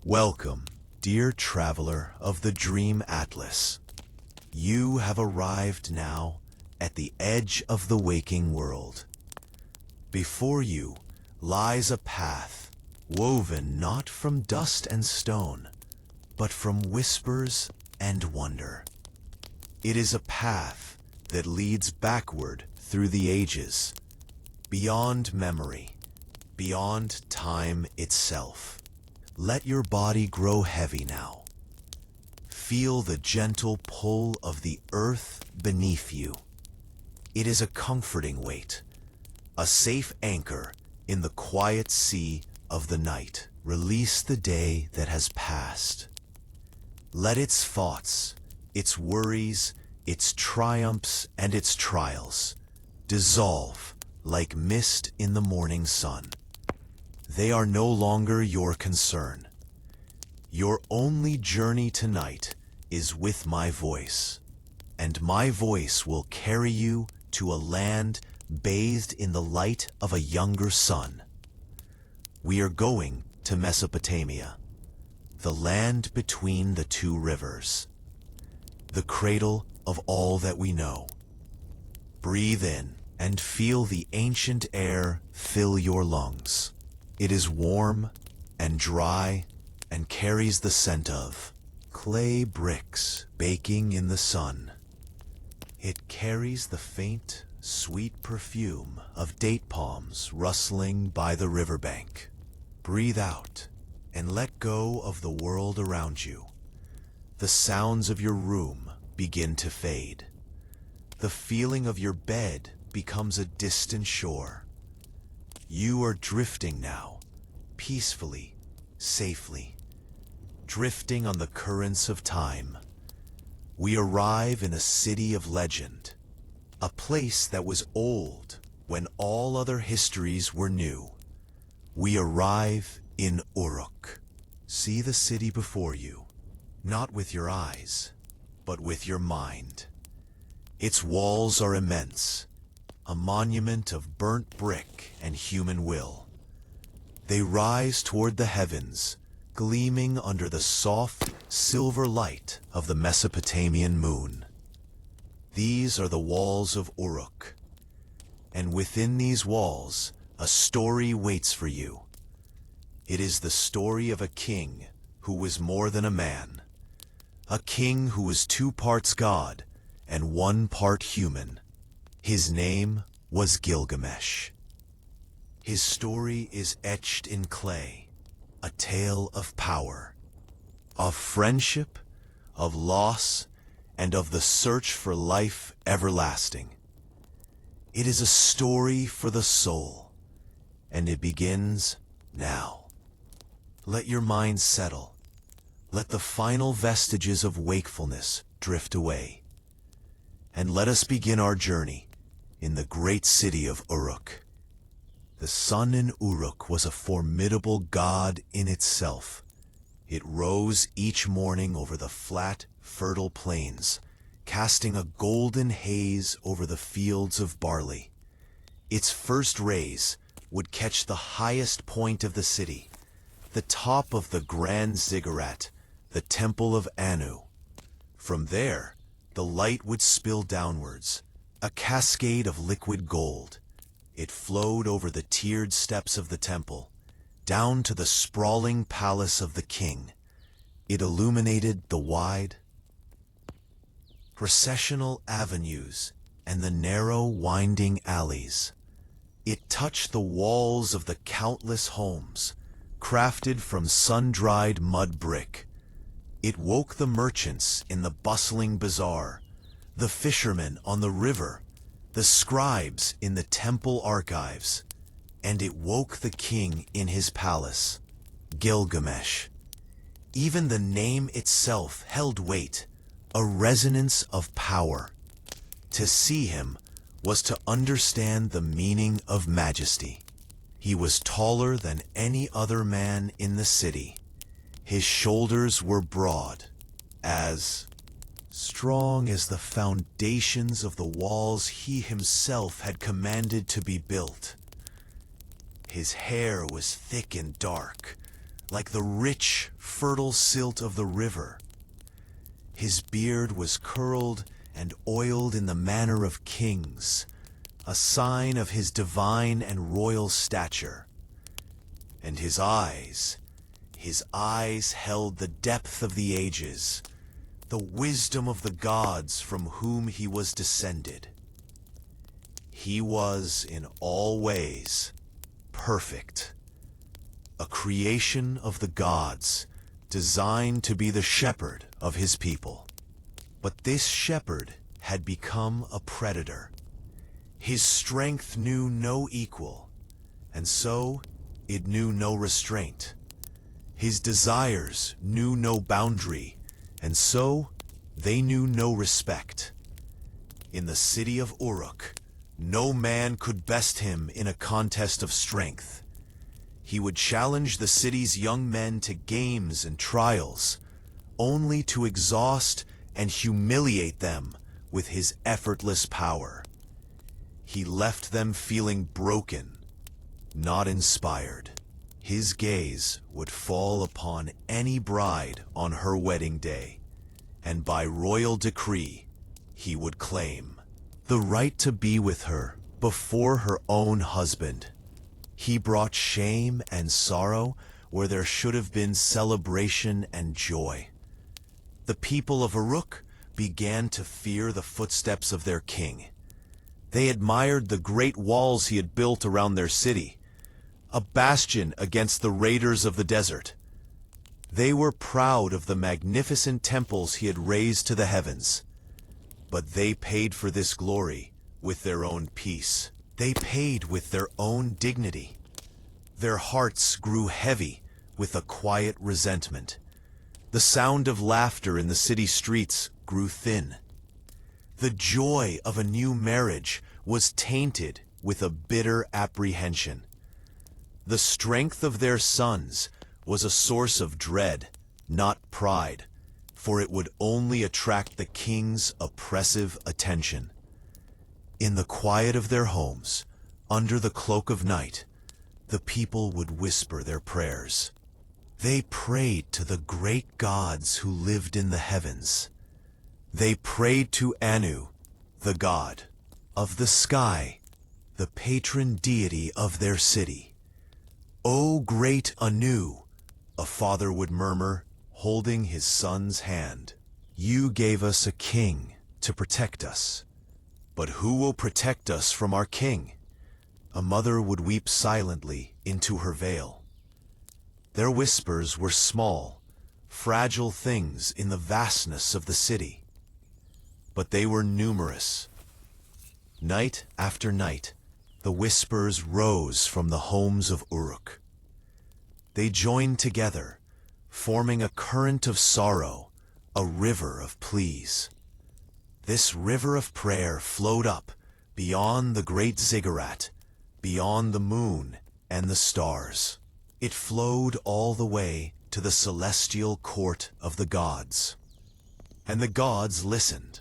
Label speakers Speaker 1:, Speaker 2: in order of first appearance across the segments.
Speaker 1: Welcome, dear traveler of the Dream Atlas. You have arrived now at the edge of the waking world. Before you lies a path woven not from dust and stone, but from whispers and wonder. It is a path that leads backward through the ages, beyond memory, beyond time itself. Let your body grow heavy now. Feel the gentle pull of the earth beneath you. It is a comforting weight, a safe anchor in the quiet sea of the night. Release the day that has passed. Let its thoughts, its worries, its triumphs, and its trials dissolve like mist in the morning sun. They are no longer your concern. Your only journey tonight is with my voice, and my voice will carry you to a land bathed in the light of a younger sun. We are going to Mesopotamia, the land between the two rivers, the cradle of all that we know. Breathe in and feel the ancient air fill your lungs. It is warm and dry and carries the scent of clay bricks baking in the sun. It carries the faint, sweet perfume of date palms rustling by the riverbank. Breathe out and let go of the world around you. The sounds of your room begin to fade. The feeling of your bed becomes a distant shore. You are drifting now, peacefully, safely, drifting on the currents of time. We arrive in a city of legend, a place that was old when all other histories were new. We arrive in Uruk. See the city before you, not with your eyes, but with your mind. Its walls are immense, a monument of burnt brick and human will. They rise toward the heavens, gleaming under the soft, silver light of the Mesopotamian moon. These are the walls of Uruk, and within these walls, a story waits for you. It is the story of a king who was more than a man, a king who was 2 parts God and 1 part human. His name was Gilgamesh. His story is etched in clay, a tale of power, of friendship, of loss, and of the search for life everlasting. It is a story for the soul, and it begins now. Let your mind settle. Let the final vestiges of wakefulness drift away. And let us begin our journey in the great city of Uruk. The sun in Uruk was a formidable god in itself. It rose each morning over the flat, fertile plains, casting a golden haze over the fields of barley. Its first rays would catch the highest point of the city, the top of the grand ziggurat, the temple of Anu. From there, the light would spill downwards, a cascade of liquid gold. It flowed over the tiered steps of the temple, down to the sprawling palace of the king. It illuminated the wide, processional avenues and the narrow, winding alleys. It touched the walls of the countless homes, crafted from sun-dried mud brick. It woke the merchants in the bustling bazaar, the fishermen on the river, the scribes in the temple archives, and it woke the king in his palace, Gilgamesh. Even the name itself held weight, a resonance of power. To see him was to understand the meaning of majesty. He was taller than any other man in the city. His shoulders were broad, as strong as the foundations of the walls he himself had commanded to be built. His hair was thick and dark, like the rich, fertile silt of the river. His beard was curled and oiled in the manner of kings, a sign of his divine and royal stature. And his eyes held the depth of the ages, the wisdom of the gods from whom he was descended. He was, in all ways, perfect, a creation of the gods, designed to be the shepherd of his people. But this shepherd had become a predator. His strength knew no equal, and so it knew no restraint. His desires knew no boundary, and so they knew no respect. In the city of Uruk, no man could best him in a contest of strength. He would challenge the city's young men to games and trials, only to exhaust and humiliate them with his effortless power. He left them feeling broken, not inspired. His gaze would fall upon any bride on her wedding day, and by royal decree, he would claim the right to be with her before her own husband. He brought shame and sorrow where there should have been celebration and joy. The people of Uruk began to fear the footsteps of their king. They admired the great walls he had built around their city, a bastion against the raiders of the desert. They were proud of the magnificent temples he had raised to the heavens. But they paid for this glory with their own peace. They paid with their own dignity. Their hearts grew heavy with a quiet resentment. The sound of laughter in the city streets grew thin. The joy of a new marriage was tainted with a bitter apprehension. The strength of their sons was a source of dread, not pride, for it would only attract the king's oppressive attention. In the quiet of their homes, under the cloak of night, the people would whisper their prayers. They prayed to the great gods who lived in the heavens. They prayed to Anu, the god of the sky, the patron deity of their city. "O great Anu," a father would murmur, holding his son's hand, "you gave us a king to protect us. But who will protect us from our king?" A mother would weep silently into her veil. Their whispers were small, fragile things in the vastness of the city. But they were numerous. Night after night, the whispers rose from the homes of Uruk. They joined together, forming a current of sorrow, a river of pleas. This river of prayer flowed up beyond the great ziggurat, beyond the moon and the stars. It flowed all the way to the celestial court of the gods. And the gods listened.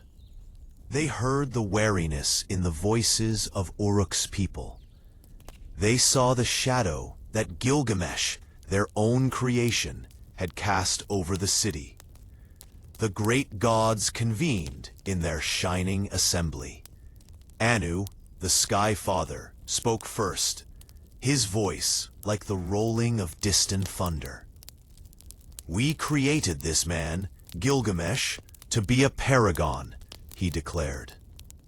Speaker 1: They heard the wariness in the voices of Uruk's people. They saw the shadow that Gilgamesh, their own creation, had cast over the city. The great gods convened in their shining assembly. Anu, the Sky Father, spoke first, his voice like the rolling of distant thunder. "We created this man, Gilgamesh, to be a paragon," he declared.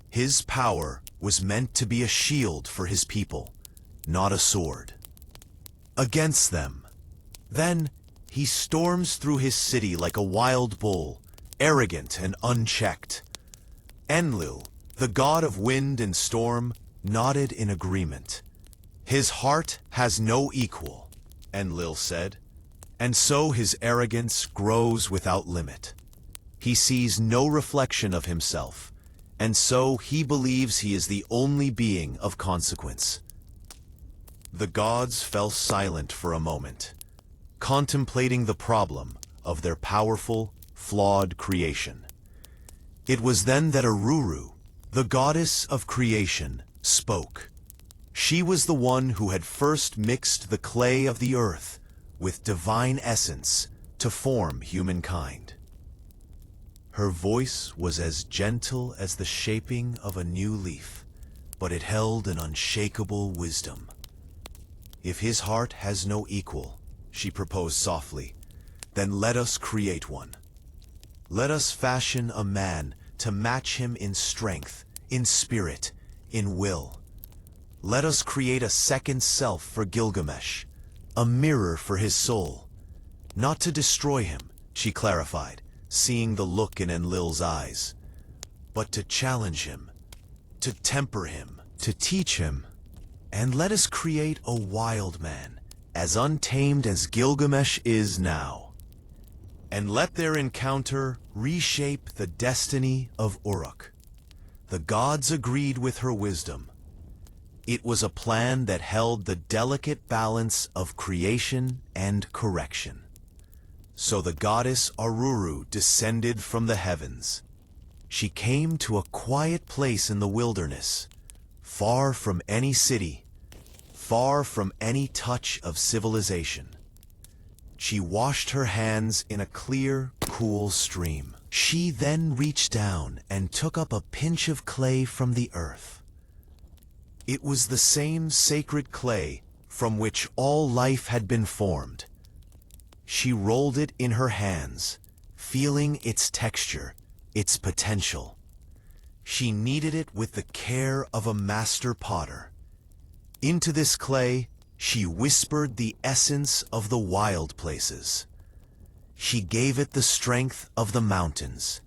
Speaker 1: "His power was meant to be a shield for his people, not a sword against them. Then he storms through his city like a wild bull, arrogant and unchecked." Enlil, the god of wind and storm, nodded in agreement. "His heart has no equal," Enlil said, "and so his arrogance grows without limit. He sees no reflection of himself, and so he believes he is the only being of consequence." The gods fell silent for a moment, contemplating the problem of their powerful, flawed creation. It was then that Aruru, the goddess of creation, spoke. She was the one who had first mixed the clay of the earth with divine essence to form humankind. Her voice was as gentle as the shaping of a new leaf, but it held an unshakable wisdom. "If his heart has no equal," she proposed softly, "then let us create one. Let us fashion a man to match him in strength, in spirit, in will. Let us create a second self for Gilgamesh, a mirror for his soul. Not to destroy him," she clarified, seeing the look in Enlil's eyes, "but to challenge him, to temper him, to teach him. And let us create a wild man, as untamed as Gilgamesh is now. And let their encounter reshape the destiny of Uruk." The gods agreed with her wisdom. It was a plan that held the delicate balance of creation and correction. So the goddess Aruru descended from the heavens. She came to a quiet place in the wilderness, far from any city, far from any touch of civilization. She washed her hands in a clear, cool stream. She then reached down and took up a pinch of clay from the earth. It was the same sacred clay from which all life had been formed. She rolled it in her hands, feeling its texture, its potential. She kneaded it with the care of a master potter. Into this clay, she whispered the essence of the wild places. She gave it the strength of the mountains,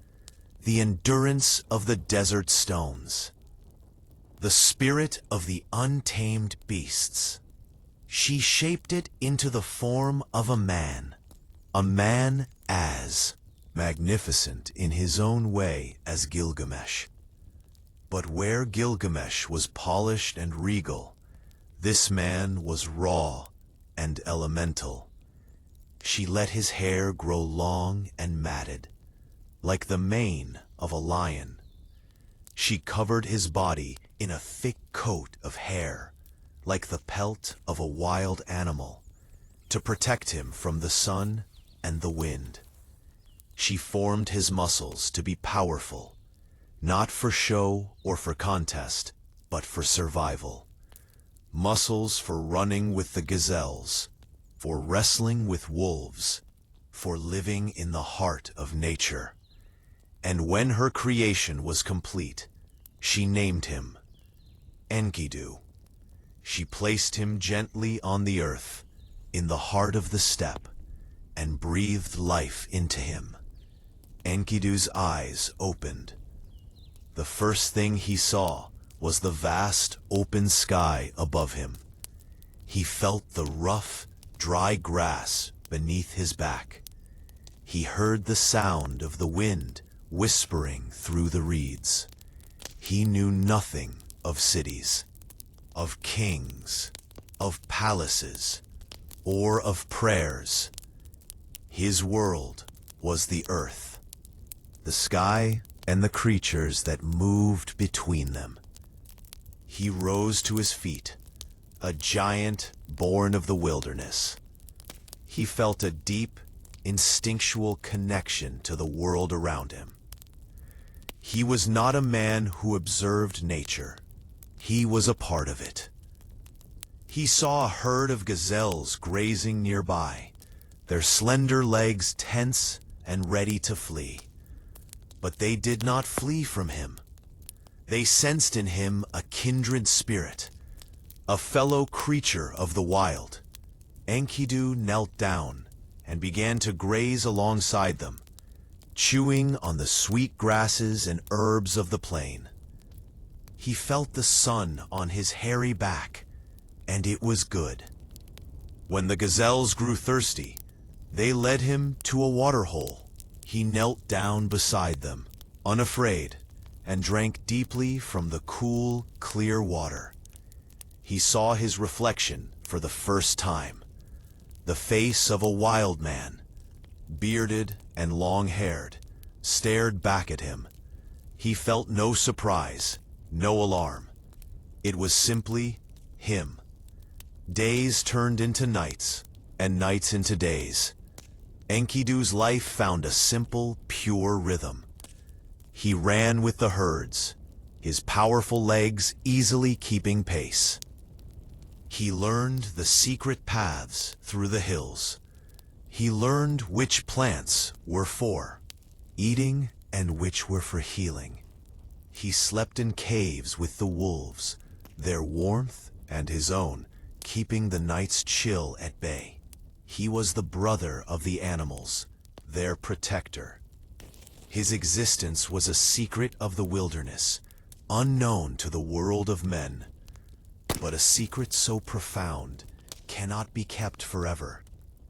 Speaker 1: the endurance of the desert stones, the spirit of the untamed beasts. She shaped it into the form of a man as magnificent in his own way as Gilgamesh. But where Gilgamesh was polished and regal, this man was raw and elemental. She let his hair grow long and matted, like the mane of a lion. She covered his body in a thick coat of hair, like the pelt of a wild animal, to protect him from the sun and the wind. She formed his muscles to be powerful, not for show or for contest, but for survival. Muscles for running with the gazelles, for wrestling with wolves, for living in the heart of nature. And when her creation was complete, she named him Enkidu. She placed him gently on the earth, in the heart of the steppe, and breathed life into him. Enkidu's eyes opened. The first thing he saw was the vast, open sky above him. He felt the rough, dry grass beneath his back. He heard the sound of the wind whispering through the reeds. He knew nothing of cities, of kings, of palaces, or of prayers. His world was the earth, the sky, and the creatures that moved between them. He rose to his feet, a giant born of the wilderness. He felt a deep, instinctual connection to the world around him. He was not a man who observed nature. He was a part of it. He saw a herd of gazelles grazing nearby, their slender legs tense and ready to flee. But they did not flee from him. They sensed in him a kindred spirit, a fellow creature of the wild. Enkidu knelt down and began to graze alongside them, chewing on the sweet grasses and herbs of the plain. He felt the sun on his hairy back, and it was good. When the gazelles grew thirsty, they led him to a water hole. He knelt down beside them, unafraid, and drank deeply from the cool, clear water. He saw his reflection for the first time, the face of a wild man, bearded and long-haired, stared back at him. He felt no surprise, no alarm. It was simply him. Days turned into nights, and nights into days. Enkidu's life found a simple, pure rhythm. He ran with the herds, his powerful legs easily keeping pace. He learned the secret paths through the hills. He learned which plants were for eating and which were for healing. He slept in caves with the wolves, their warmth and his own, keeping the night's chill at bay. He was the brother of the animals, their protector. His existence was a secret of the wilderness, unknown to the world of men. But a secret so profound cannot be kept forever.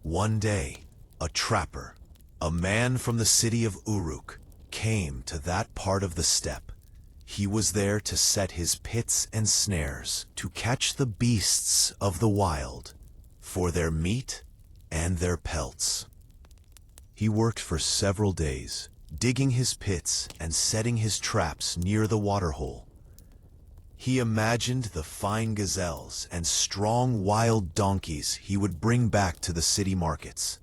Speaker 1: One day, a trapper, a man from the city of Uruk, came to that part of the steppe. He was there to set his pits and snares, to catch the beasts of the wild, for their meat and their pelts. He worked for several days, digging his pits and setting his traps near the waterhole. He imagined the fine gazelles and strong wild donkeys he would bring back to the city markets.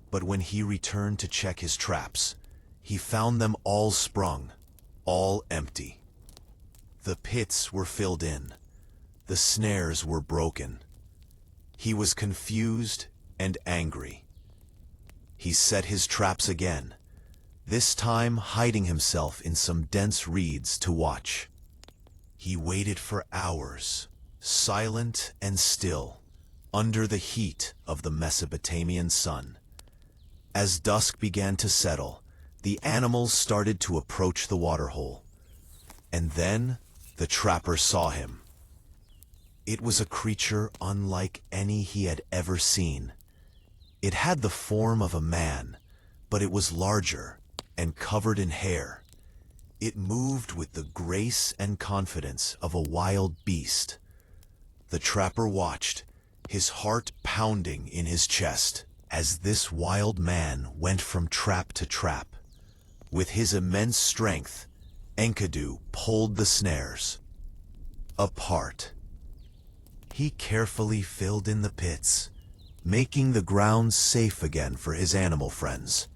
Speaker 1: But when he returned to check his traps, he found them all sprung, all empty. The pits were filled in. The snares were broken. He was confused and angry. He set his traps again, this time hiding himself in some dense reeds to watch. He waited for hours, silent and still, under the heat of the Mesopotamian sun. As dusk began to settle, the animals started to approach the waterhole. And then the trapper saw him. It was a creature unlike any he had ever seen. It had the form of a man, but it was larger and covered in hair. It moved with the grace and confidence of a wild beast. The trapper watched, his heart pounding in his chest, as this wild man went from trap to trap. With his immense strength, Enkidu pulled the snares apart. He carefully filled in the pits, making the ground safe again for his animal friends.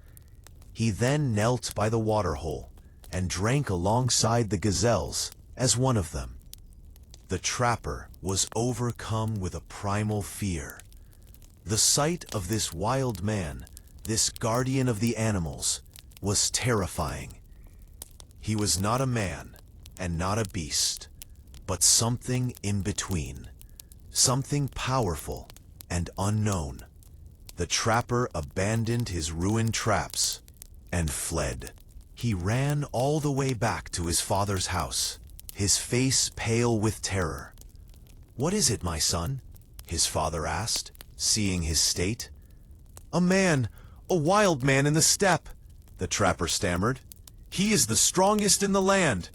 Speaker 1: He then knelt by the waterhole and drank alongside the gazelles as one of them. The trapper was overcome with a primal fear. The sight of this wild man, this guardian of the animals, was terrifying. He was not a man and not a beast, but something in between, something powerful and unknown. The trapper abandoned his ruined traps and fled. He ran all the way back to his father's house, his face pale with terror. "What is it, my son?" his father asked, seeing his state. "A man, a wild man in the steppe," the trapper stammered. "He is the strongest in the land.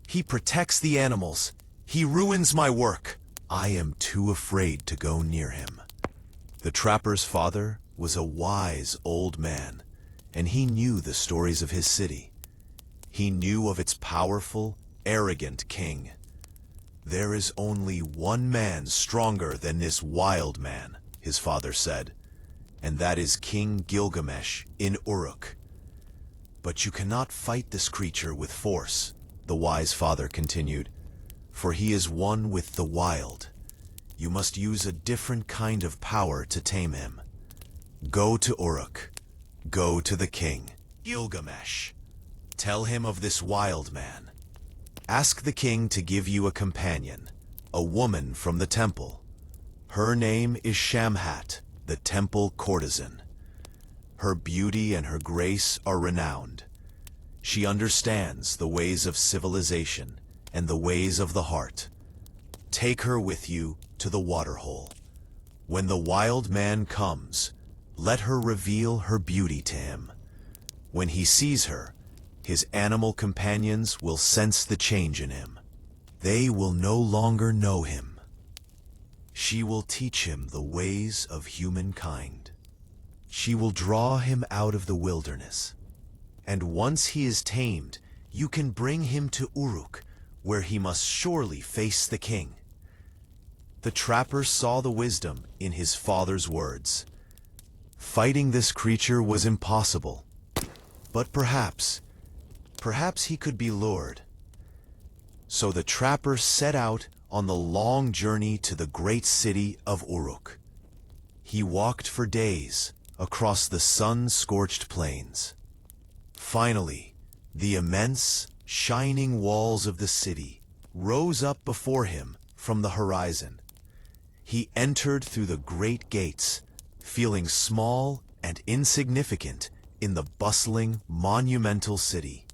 Speaker 1: He protects the animals. He ruins my work. I am too afraid to go near him." The trapper's father was a wise old man, and he knew the stories of his city. He knew of its powerful, arrogant king. "There is only one man stronger than this wild man," his father said, "and that is King Gilgamesh in Uruk." "But you cannot fight this creature with force," the wise father continued, "for he is one with the wild. You must use a different kind of power to tame him. Go to Uruk. Go to the king, Gilgamesh. Tell him of this wild man. Ask the king to give you a companion, a woman from the temple. Her name is Shamhat, the temple courtesan. Her beauty and her grace are renowned. She understands the ways of civilization and the ways of the heart. Take her with you to the waterhole. When the wild man comes, let her reveal her beauty to him. When he sees her, his animal companions will sense the change in him. They will no longer know him. She will teach him the ways of humankind. She will draw him out of the wilderness. And once he is tamed, you can bring him to Uruk, where he must surely face the king. The trapper saw the wisdom in his father's words. Fighting this creature was impossible, but perhaps he could be lured. So the trapper set out on the long journey to the great city of Uruk. He walked for days across the sun-scorched plains. Finally, the immense, shining walls of the city rose up before him from the horizon. He entered through the great gates, feeling small and insignificant in the bustling, monumental city.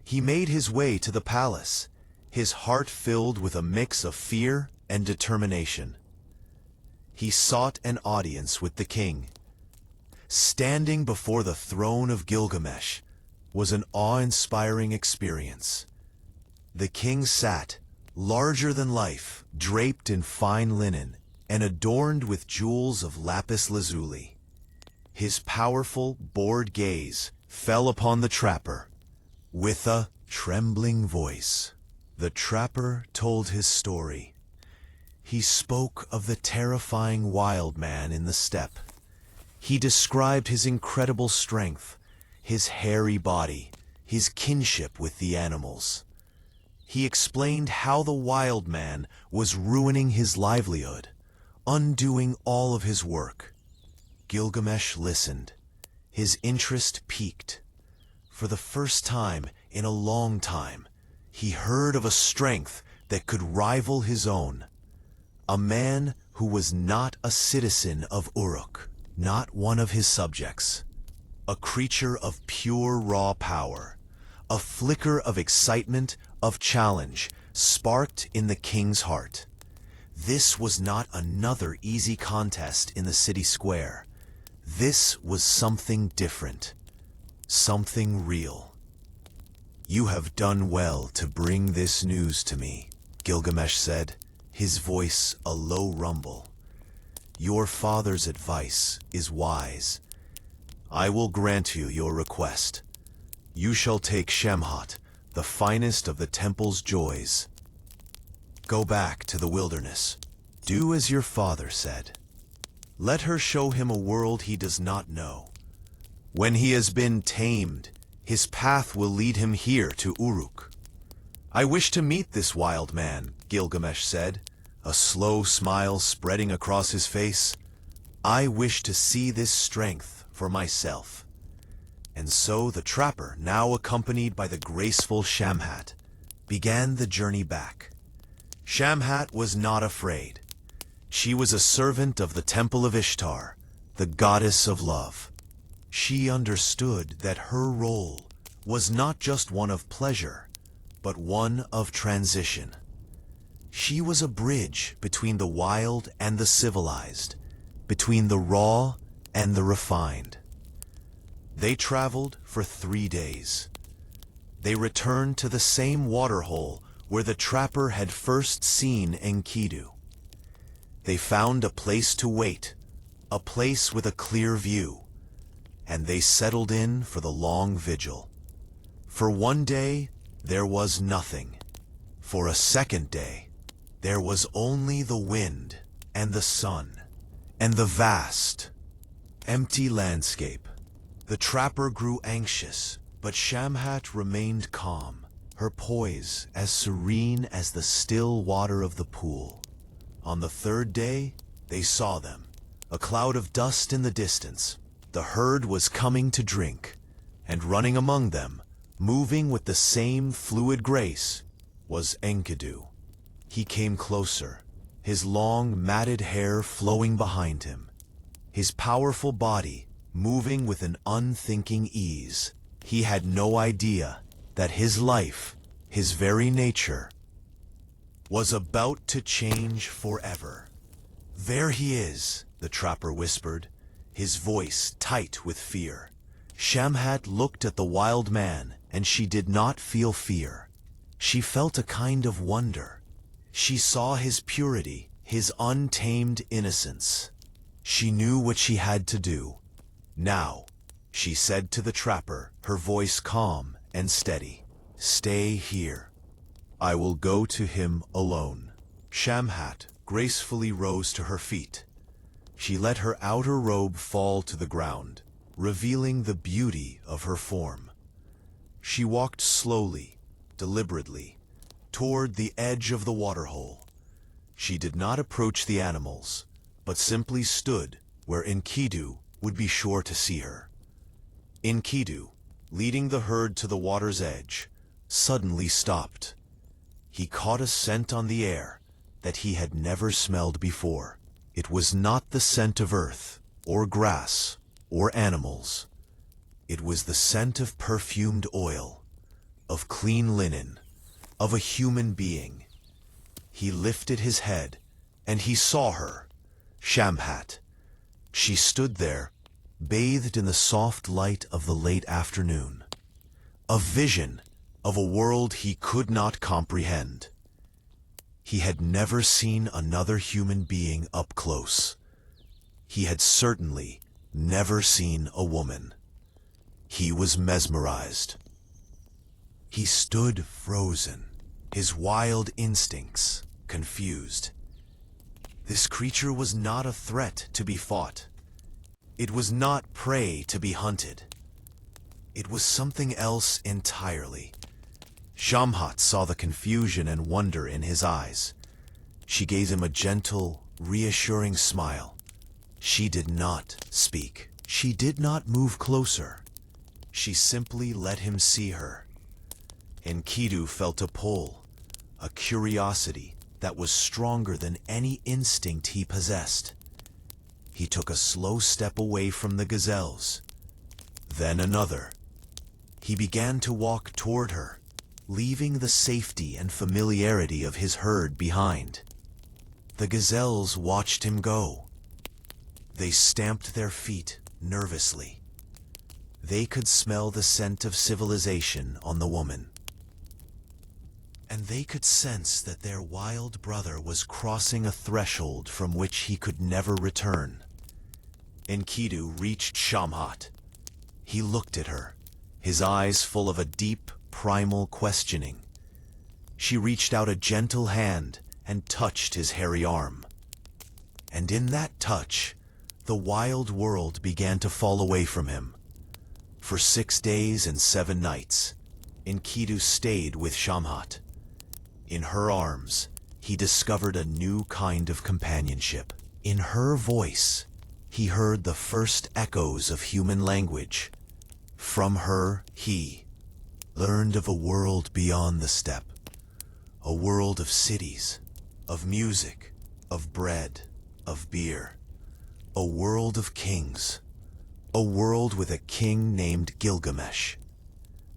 Speaker 1: He made his way to the palace, his heart filled with a mix of fear and determination. He sought an audience with the king. Standing before the throne of Gilgamesh was an awe-inspiring experience. The king sat, larger than life, draped in fine linen and adorned with jewels of lapis lazuli. His powerful, bored gaze fell upon the trapper. With a trembling voice, the trapper told his story. He spoke of the terrifying wild man in the steppe. He described his incredible strength, his hairy body, his kinship with the animals. He explained how the wild man was ruining his livelihood, undoing all of his work. Gilgamesh listened. His interest piqued. For the first time in a long time, he heard of a strength that could rival his own. A man who was not a citizen of Uruk, not one of his subjects. A creature of pure raw power. A flicker of excitement, of challenge, sparked in the king's heart. This was not another easy contest in the city square. This was something different. Something real. "You have done well to bring this news to me," Gilgamesh said, his voice a low rumble. "Your father's advice is wise. I will grant you your request. You shall take Shemhat, the finest of the temple's joys. Go back to the wilderness. Do as your father said. Let her show him a world he does not know. When he has been tamed, his path will lead him here to Uruk." "I wish to meet this wild man," Gilgamesh said, a slow smile spreading across his face. "I wish to see this strength for myself." And so the trapper, now accompanied by the graceful Shamhat, began the journey back. Shamhat was not afraid. She was a servant of the temple of Ishtar, the goddess of love. She understood that her role was not just one of pleasure, but one of transition. She was a bridge between the wild and the civilized, between the raw and the refined. They traveled for 3 days. They returned to the same waterhole where the trapper had first seen Enkidu. They found a place to wait, a place with a clear view, and they settled in for the long vigil. For 1 day, there was nothing. For a second day, there was only the wind and the sun and the vast, empty landscape. The trapper grew anxious, but Shamhat remained calm, her poise as serene as the still water of the pool. On the 3rd day, they saw them, a cloud of dust in the distance. The herd was coming to drink, and running among them, moving with the same fluid grace, was Enkidu. He came closer, his long, matted hair flowing behind him, his powerful body moving with an unthinking ease. He had no idea that his life, his very nature, was about to change forever. "There he is," the trapper whispered, his voice tight with fear. Shamhat looked at the wild man, and she did not feel fear. She felt a kind of wonder. She saw his purity, his untamed innocence. She knew what she had to do. "Now," she said to the trapper, her voice calm and steady, "stay here. I will go to him alone." Shamhat gracefully rose to her feet. She let her outer robe fall to the ground, revealing the beauty of her form. She walked slowly, deliberately, toward the edge of the waterhole. She did not approach the animals, but simply stood where Enkidu would be sure to see her. Enkidu, leading the herd to the water's edge, suddenly stopped. He caught a scent on the air that he had never smelled before. It was not the scent of earth, or grass, or animals. It was the scent of perfumed oil, of clean linen, of a human being. He lifted his head, and he saw her, Shamhat. She stood there, bathed in the soft light of the late afternoon. A vision of a world he could not comprehend. He had never seen another human being up close. He had certainly never seen a woman. He was mesmerized. He stood frozen, his wild instincts confused. This creature was not a threat to be fought. It was not prey to be hunted. It was something else entirely. Shamhat saw the confusion and wonder in his eyes. She gave him a gentle, reassuring smile. She did not speak. She did not move closer. She simply let him see her. Enkidu felt a pull, a curiosity that was stronger than any instinct he possessed. He took a slow step away from the gazelles, then another. He began to walk toward her, leaving the safety and familiarity of his herd behind. The gazelles watched him go. They stamped their feet nervously. They could smell the scent of civilization on the woman. And they could sense that their wild brother was crossing a threshold from which he could never return. Enkidu reached Shamhat. He looked at her, his eyes full of a deep, primal questioning. She reached out a gentle hand and touched his hairy arm. And in that touch, the wild world began to fall away from him. For 6 days and 7 nights, Enkidu stayed with Shamhat. In her arms, he discovered a new kind of companionship. In her voice, he heard the first echoes of human language. From her, he learned of a world beyond the steppe, a world of cities, of music, of bread, of beer, a world of kings, a world with a king named Gilgamesh.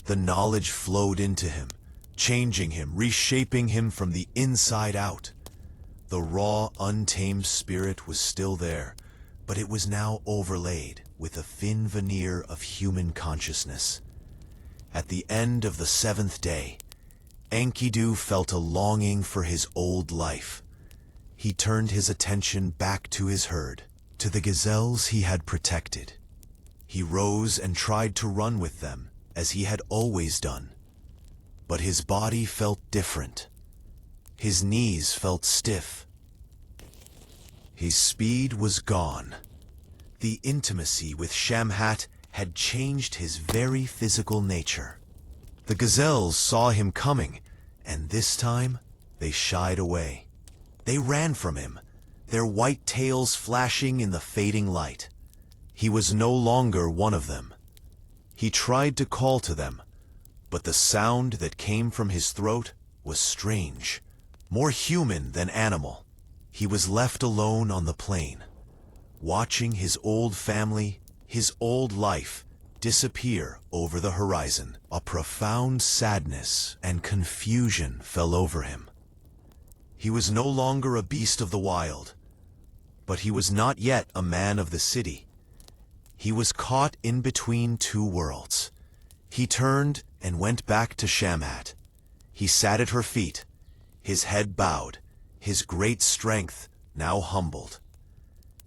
Speaker 1: The knowledge flowed into him, changing him, reshaping him from the inside out. The raw, untamed spirit was still there, but it was now overlaid with a thin veneer of human consciousness. At the end of the 7th day, Enkidu felt a longing for his old life. He turned his attention back to his herd, to the gazelles he had protected. He rose and tried to run with them, as he had always done. But his body felt different. His knees felt stiff. His speed was gone. The intimacy with Shamhat had changed his very physical nature. The gazelles saw him coming, and this time they shied away. They ran from him, their white tails flashing in the fading light. He was no longer one of them. He tried to call to them, but the sound that came from his throat was strange, more human than animal. He was left alone on the plain, watching his old family, his old life, disappear over the horizon. A profound sadness and confusion fell over him. He was no longer a beast of the wild, but he was not yet a man of the city. He was caught in between two worlds. He turned and went back to Shamhat. He sat at her feet, his head bowed, his great strength now humbled.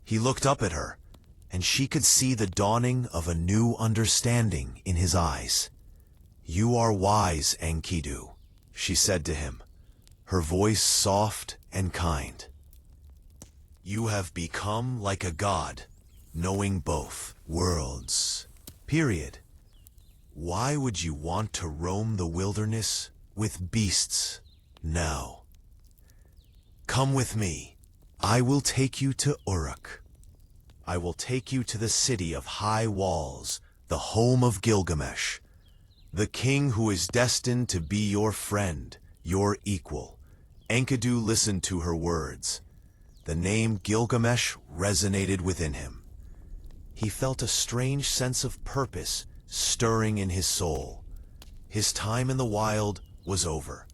Speaker 1: He looked up at her, and she could see the dawning of a new understanding in his eyes. "You are wise, Enkidu," she said to him, her voice soft and kind. You have become like a god, knowing both worlds. Period. Why would you want to roam the wilderness with beasts now? Come with me. I will take you to Uruk. I will take you to the city of high walls, the home of Gilgamesh, the king who is destined to be your friend, your equal. Enkidu listened to her words. The name Gilgamesh resonated within him. He felt a strange sense of purpose stirring in his soul. His time in the wild was over.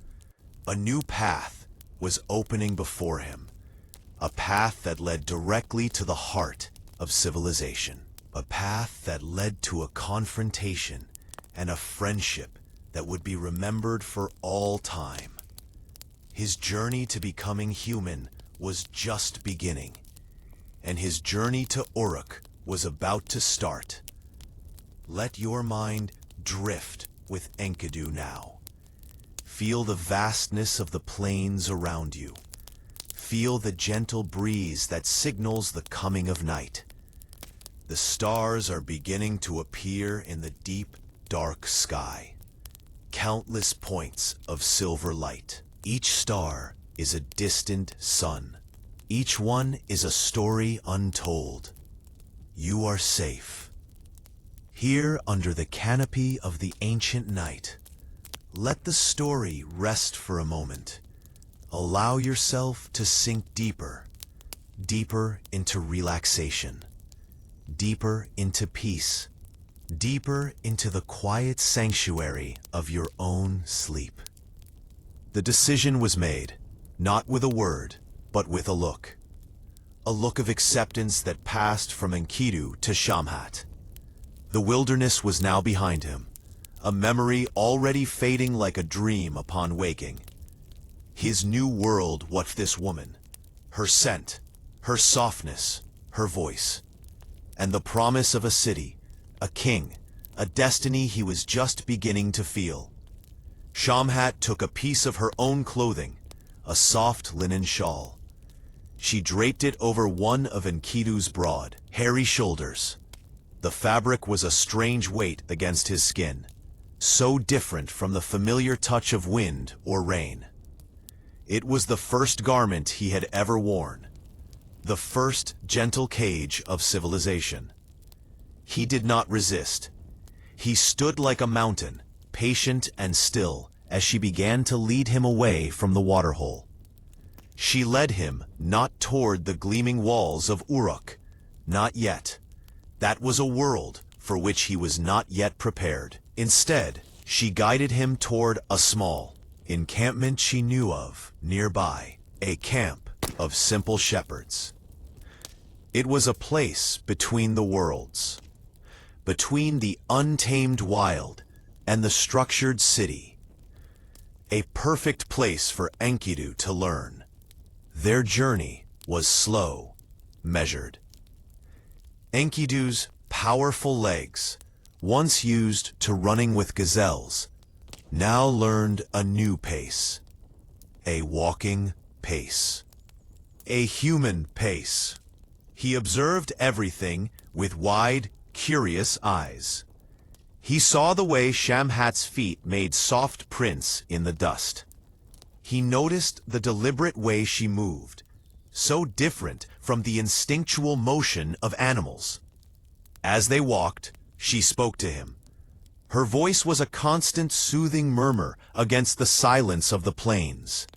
Speaker 1: A new path was opening before him. A path that led directly to the heart of civilization. A path that led to a confrontation and a friendship that would be remembered for all time. His journey to becoming human was just beginning, and his journey to Uruk was about to start. Let your mind drift with Enkidu now. Feel the vastness of the plains around you. Feel the gentle breeze that signals the coming of night. The stars are beginning to appear in the deep, dark sky. Countless points of silver light. Each star is a distant sun. Each one is a story untold. You are safe. Here under the canopy of the ancient night, let the story rest for a moment. Allow yourself to sink deeper, deeper into relaxation, deeper into peace, deeper into the quiet sanctuary of your own sleep. The decision was made, not with a word, but with a look. A look of acceptance that passed from Enkidu to Shamhat. The wilderness was now behind him, a memory already fading like a dream upon waking. His new world was this woman, her scent, her softness, her voice, and the promise of a city, a king, a destiny he was just beginning to feel. Shamhat took a piece of her own clothing, a soft linen shawl. She draped it over one of Enkidu's broad, hairy shoulders. The fabric was a strange weight against his skin, so different from the familiar touch of wind or rain. It was the first garment he had ever worn, the first gentle cage of civilization. He did not resist. He stood like a mountain, patient and still, as she began to lead him away from the waterhole. She led him not toward the gleaming walls of Uruk, not yet. That was a world for which he was not yet prepared. Instead, she guided him toward a small encampment she knew of nearby, a camp of simple shepherds. It was a place between the worlds, between the untamed wild and the structured city. A perfect place for Enkidu to learn. Their journey was slow, measured. Enkidu's powerful legs, once used to running with gazelles, now learned a new pace. A walking pace. A human pace. He observed everything with wide, curious eyes. He saw the way Shamhat's feet made soft prints in the dust. He noticed the deliberate way she moved, so different from the instinctual motion of animals. As they walked, she spoke to him. Her voice was a constant soothing murmur against the silence of the plains.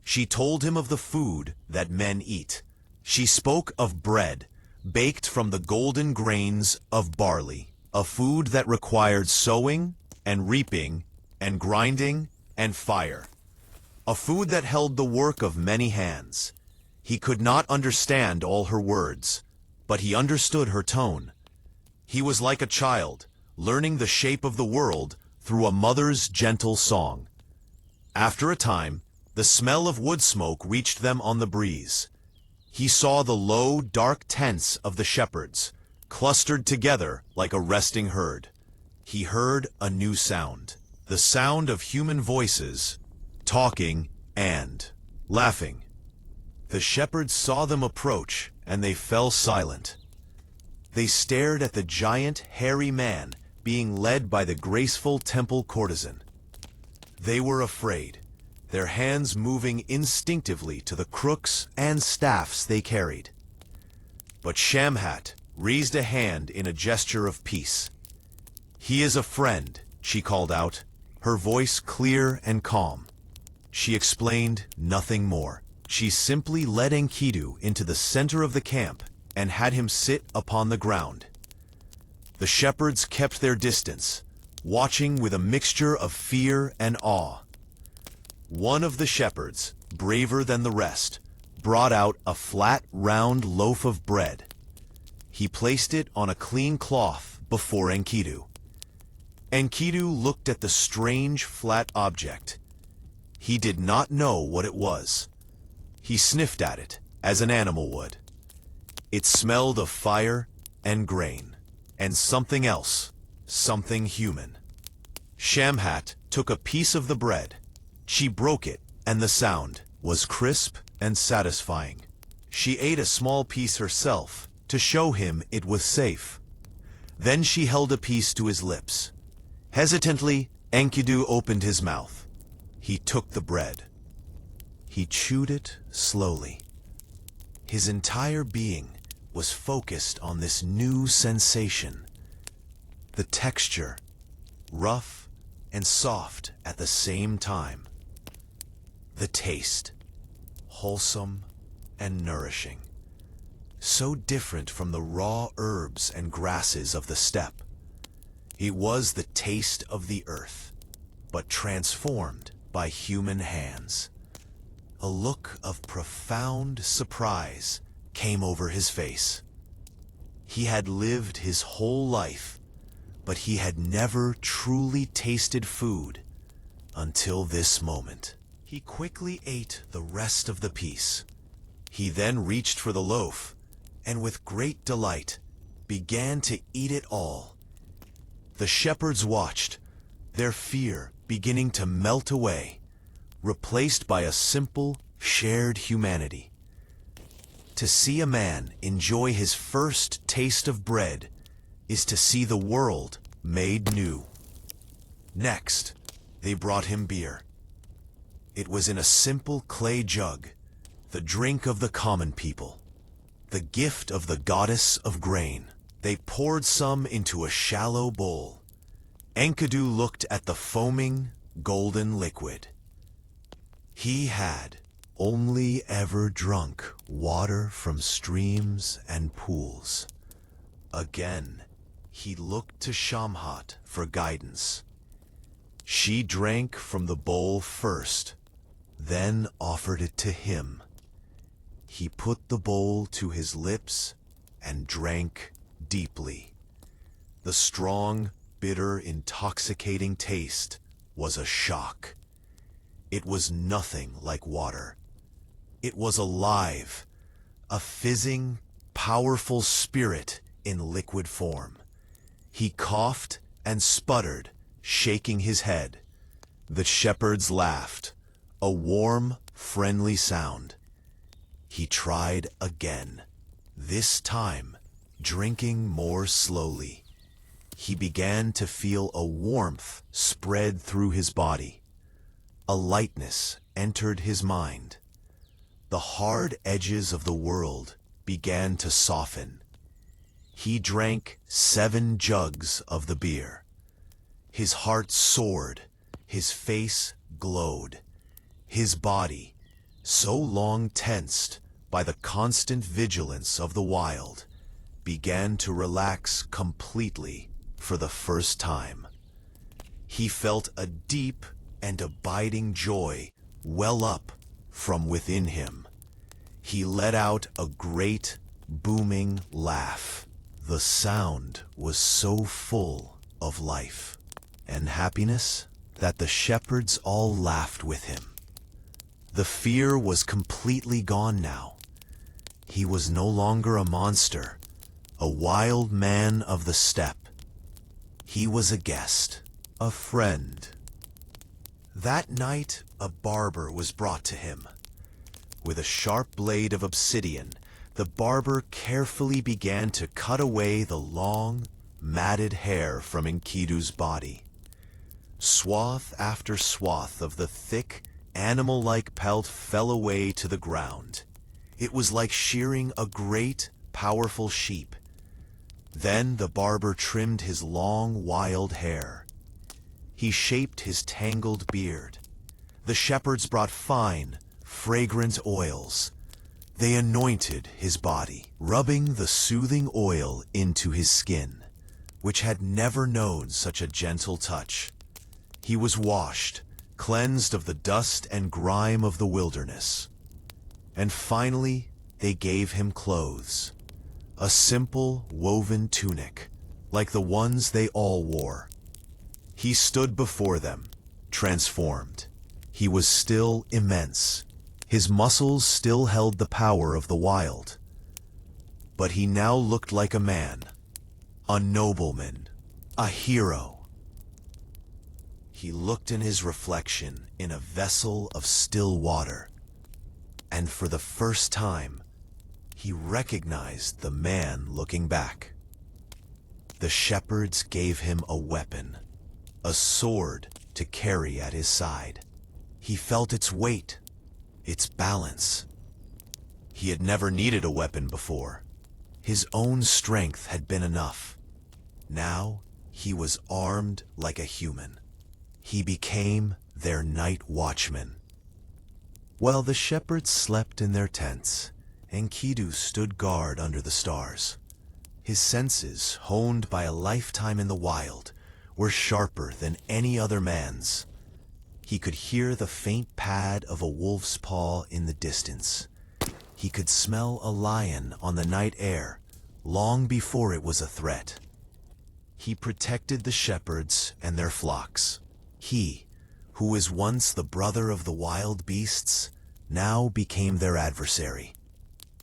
Speaker 1: She told him of the food that men eat. She spoke of bread, baked from the golden grains of barley, a food that required sowing and reaping and grinding and fire. A food that held the work of many hands. He could not understand all her words, but he understood her tone. He was like a child, learning the shape of the world through a mother's gentle song. After a time, the smell of wood smoke reached them on the breeze. He saw the low, dark tents of the shepherds, clustered together like a resting herd. He heard a new sound, the sound of human voices, talking and laughing. The shepherds saw them approach, and they fell silent. They stared at the giant, hairy man being led by the graceful temple courtesan. They were afraid, their hands moving instinctively to the crooks and staffs they carried. But Shamhat raised a hand in a gesture of peace. "He is a friend," she called out, her voice clear and calm. She explained nothing more. She simply led Enkidu into the center of the camp and had him sit upon the ground. The shepherds kept their distance, watching with a mixture of fear and awe. One of the shepherds, braver than the rest, brought out a flat, round loaf of bread. He placed it on a clean cloth before Enkidu. Enkidu looked at the strange, flat object. He did not know what it was. He sniffed at it, as an animal would. It smelled of fire and grain, and something else, something human. Shamhat took a piece of the bread. She broke it, and the sound was crisp and satisfying. She ate a small piece herself to show him it was safe. Then she held a piece to his lips. Hesitantly, Enkidu opened his mouth. He took the bread. He chewed it slowly. His entire being was focused on this new sensation. The texture, rough and soft at the same time. The taste, wholesome and nourishing. So different from the raw herbs and grasses of the steppe. It was the taste of the earth, but transformed by human hands. A look of profound surprise came over his face. He had lived his whole life, but he had never truly tasted food until this moment. He quickly ate the rest of the piece. He then reached for the loaf, and with great delight began to eat it all. The shepherds watched, their fear beginning to melt away, replaced by a simple, shared humanity. To see a man enjoy his first taste of bread is to see the world made new. Next, they brought him beer. It was in a simple clay jug, the drink of the common people, the gift of the goddess of grain. They poured some into a shallow bowl. Enkidu looked at the foaming, golden liquid. He had only ever drunk water from streams and pools. Again, he looked to Shamhat for guidance. She drank from the bowl first, then offered it to him. He put the bowl to his lips and drank deeply. The strong, bitter, intoxicating taste was a shock. It was nothing like water. It was alive, a fizzing, powerful spirit in liquid form. He coughed and sputtered, shaking his head. The shepherds laughed, a warm, friendly sound. He tried again, this time drinking more slowly. He began to feel a warmth spread through his body. A lightness entered his mind. The hard edges of the world began to soften. He drank 7 jugs of the beer. His heart soared, his face glowed. His body, so long tensed by the constant vigilance of the wild, began to relax completely for the first time. He felt a deep and abiding joy well up from within him. He let out a great, booming laugh. The sound was so full of life and happiness that the shepherds all laughed with him. The fear was completely gone now. He was no longer a monster, a wild man of the steppe. He was a guest, a friend. That night, a barber was brought to him. With a sharp blade of obsidian, the barber carefully began to cut away the long, matted hair from Enkidu's body. Swath after swath of the thick, animal-like pelt fell away to the ground. It was like shearing a great, powerful sheep. Then the barber trimmed his long, wild hair. He shaped his tangled beard. The shepherds brought fine, fragrant oils. They anointed his body, rubbing the soothing oil into his skin, which had never known such a gentle touch. He was washed, cleansed of the dust and grime of the wilderness. And finally, they gave him clothes, a simple woven tunic, like the ones they all wore. He stood before them, transformed. He was still immense. His muscles still held the power of the wild. But he now looked like a man, a nobleman, a hero. He looked in his reflection in a vessel of still water, and for the first time, he recognized the man looking back. The shepherds gave him a weapon, a sword to carry at his side. He felt its weight, its balance. He had never needed a weapon before. His own strength had been enough. Now he was armed like a human. He became their night watchman. While the shepherds slept in their tents, Enkidu stood guard under the stars. His senses, honed by a lifetime in the wild, were sharper than any other man's. He could hear the faint pad of a wolf's paw in the distance. He could smell a lion on the night air long before it was a threat. He protected the shepherds and their flocks. He, who was once the brother of the wild beasts, now became their adversary.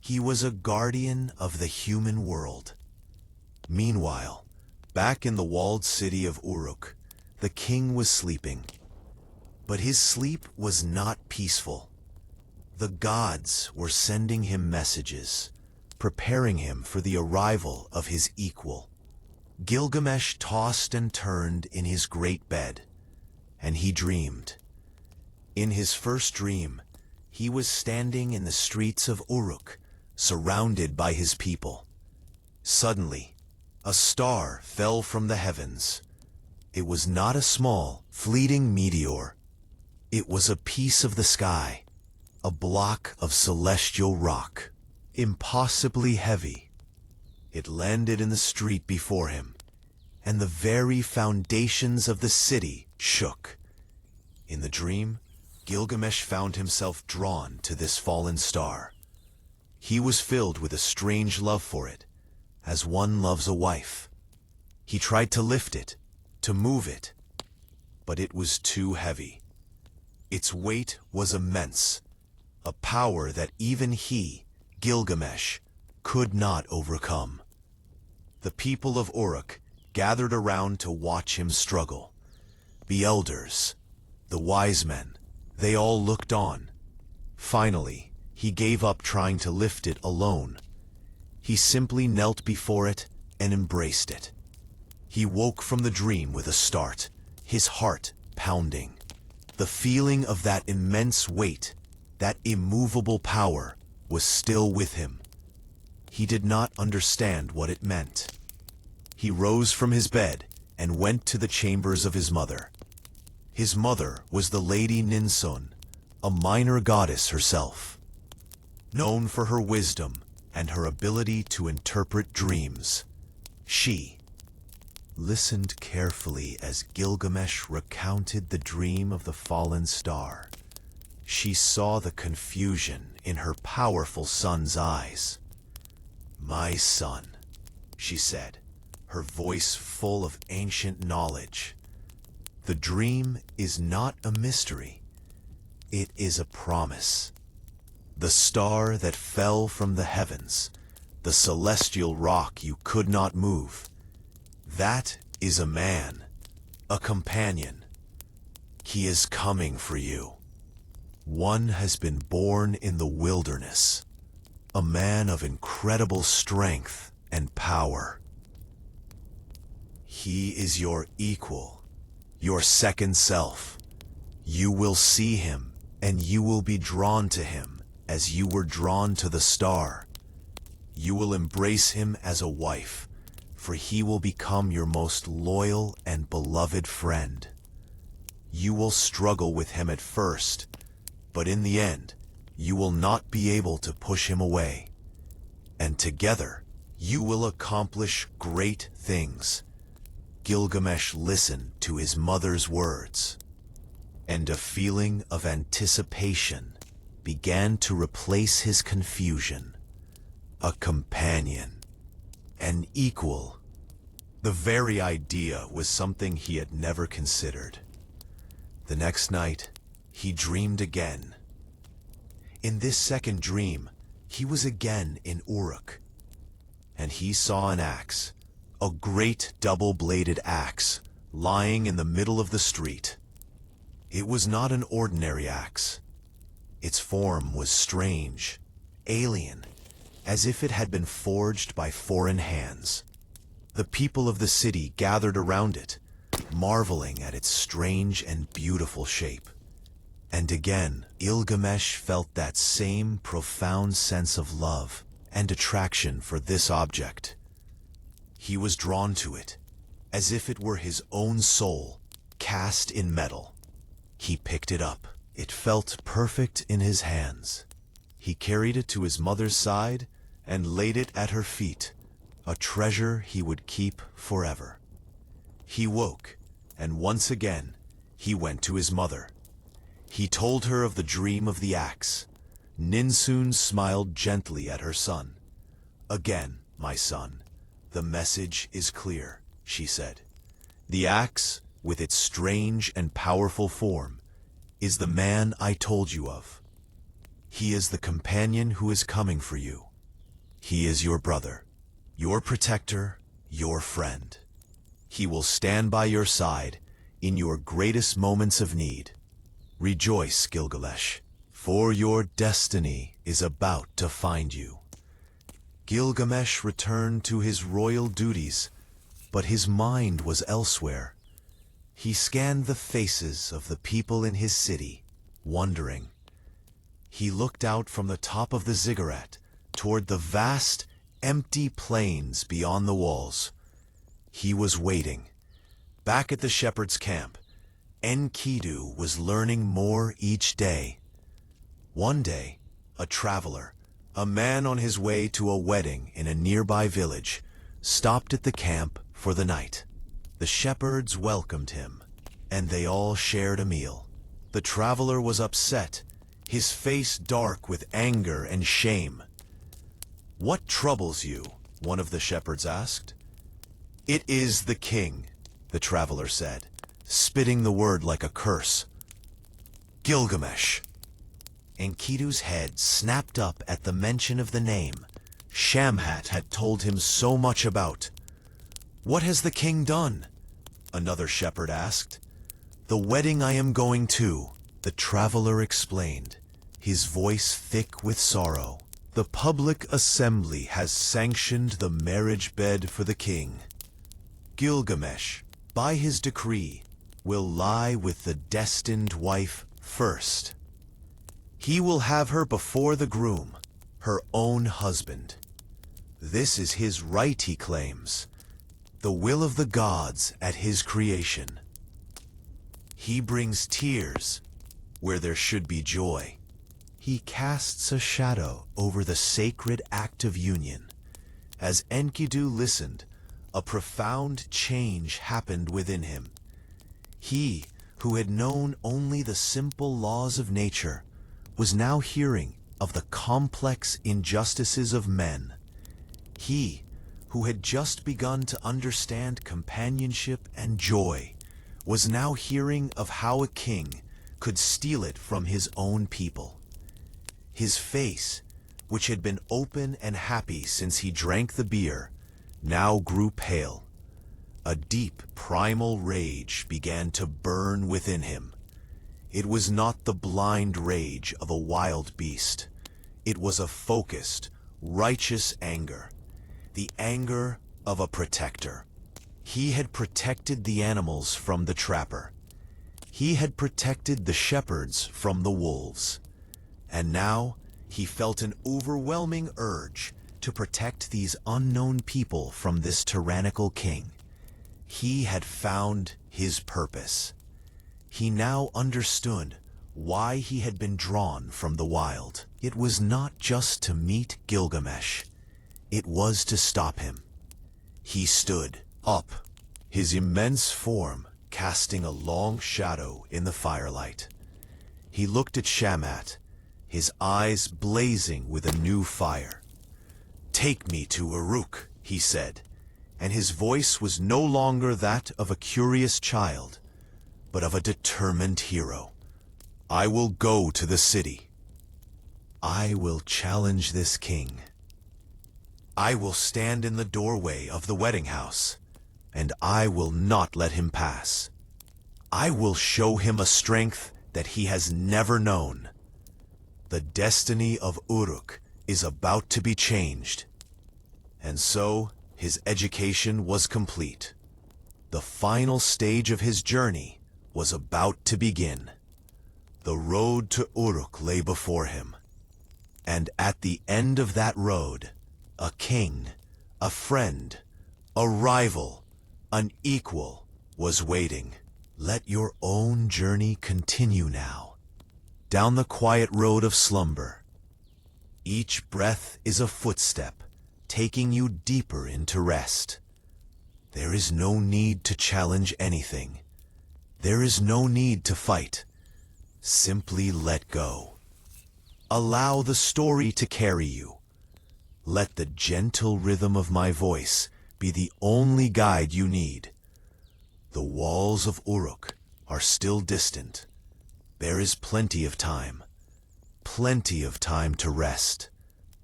Speaker 1: He was a guardian of the human world. Meanwhile, back in the walled city of Uruk, the king was sleeping. But his sleep was not peaceful. The gods were sending him messages, preparing him for the arrival of his equal. Gilgamesh tossed and turned in his great bed, and he dreamed. In his first dream, he was standing in the streets of Uruk, surrounded by his people. Suddenly, a star fell from the heavens. It was not a small, fleeting meteor. It was a piece of the sky, a block of celestial rock, impossibly heavy. It landed in the street before him, and the very foundations of the city shook. In the dream, Gilgamesh found himself drawn to this fallen star. He was filled with a strange love for it, as one loves a wife. He tried to lift it, to move it, but it was too heavy. Its weight was immense, a power that even he, Gilgamesh, could not overcome. The people of Uruk gathered around to watch him struggle. The elders, the wise men, they all looked on. Finally, he gave up trying to lift it alone. He simply knelt before it and embraced it. He woke from the dream with a start, his heart pounding. The feeling of that immense weight, that immovable power, was still with him. He did not understand what it meant. He rose from his bed and went to the chambers of his mother. His mother was the Lady Ninsun, a minor goddess herself, known for her wisdom and her ability to interpret dreams. She listened carefully as Gilgamesh recounted the dream of the fallen star. She saw the confusion in her powerful son's eyes. "My son," she said, her voice full of ancient knowledge. "The dream is not a mystery. It is a promise. The star that fell from the heavens, the celestial rock you could not move, that is a man, a companion. He is coming for you." One has been born in the wilderness, a man of incredible strength and power. He is your equal, your second self. You will see him, and you will be drawn to him as you were drawn to the star. You will embrace him as a wife, for he will become your most loyal and beloved friend. You will struggle with him at first, but in the end, you will not be able to push him away. And together, you will accomplish great things. Gilgamesh listened to his mother's words, and a feeling of anticipation began to replace his confusion. A companion, an equal. The very idea was something he had never considered. The next night, he dreamed again. In this second dream, he was again in Uruk, and he saw an axe, a great double-bladed axe, lying in the middle of the street. It was not an ordinary axe. Its form was strange, alien, as if it had been forged by foreign hands. The people of the city gathered around it, marveling at its strange and beautiful shape. And again, Gilgamesh felt that same profound sense of love and attraction for this object. He was drawn to it, as if it were his own soul, cast in metal. He picked it up. It felt perfect in his hands. He carried it to his mother's side and laid it at her feet, a treasure he would keep forever. He woke, and once again, he went to his mother. He told her of the dream of the axe. Ninsun smiled gently at her son. "Again, my son, the message is clear," she said. "The axe, with its strange and powerful form, is the man I told you of. He is the companion who is coming for you. He is your brother, your protector, your friend. He will stand by your side in your greatest moments of need. Rejoice, Gilgamesh, for your destiny is about to find you." Gilgamesh returned to his royal duties, but his mind was elsewhere. He scanned the faces of the people in his city, wondering. He looked out from the top of the ziggurat toward the vast, empty plains beyond the walls. He was waiting. Back at the shepherd's camp, Enkidu was learning more each day. One day, a traveler, a man on his way to a wedding in a nearby village, stopped at the camp for the night. The shepherds welcomed him, and they all shared a meal. The traveler was upset, his face dark with anger and shame. "What troubles you?" one of the shepherds asked. "It is the king," the traveler said, spitting the word like a curse. "Gilgamesh." Enkidu's head snapped up at the mention of the name Shamhat had told him so much about. "What has the king done?" another shepherd asked. "The wedding I am going to," the traveler explained, his voice thick with sorrow. "The public assembly has sanctioned the marriage bed for the king. Gilgamesh, by his decree, will lie with the destined wife first. He will have her before the groom, her own husband. This is his right, he claims, the will of the gods at his creation. He brings tears where there should be joy. He casts a shadow over the sacred act of union." As Enkidu listened, a profound change happened within him. He, who had known only the simple laws of nature, was now hearing of the complex injustices of men. He, who had just begun to understand companionship and joy, was now hearing of how a king could steal it from his own people. His face, which had been open and happy since he drank the beer, now grew pale. A deep primal rage began to burn within him. It was not the blind rage of a wild beast. It was a focused, righteous anger. The anger of a protector. He had protected the animals from the trapper. He had protected the shepherds from the wolves. And now he felt an overwhelming urge to protect these unknown people from this tyrannical king. He had found his purpose. He now understood why he had been drawn from the wild. It was not just to meet Gilgamesh. It was to stop him. He stood up, his immense form casting a long shadow in the firelight. He looked at Shamat, his eyes blazing with a new fire. "Take me to Uruk," he said, and his voice was no longer that of a curious child, but of a determined hero. "I will go to the city. I will challenge this king. I will stand in the doorway of the wedding house, and I will not let him pass. I will show him a strength that he has never known. The destiny of Uruk is about to be changed." And so his education was complete. The final stage of his journey was about to begin. The road to Uruk lay before him. And at the end of that road, a king, a friend, a rival, an equal was waiting. Let your own journey continue now, down the quiet road of slumber. Each breath is a footstep, taking you deeper into rest. There is no need to challenge anything. There is no need to fight. Simply let go. Allow the story to carry you. Let the gentle rhythm of my voice be the only guide you need. The walls of Uruk are still distant. There is plenty of time to rest,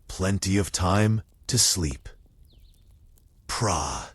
Speaker 1: plenty of time to sleep. Pra.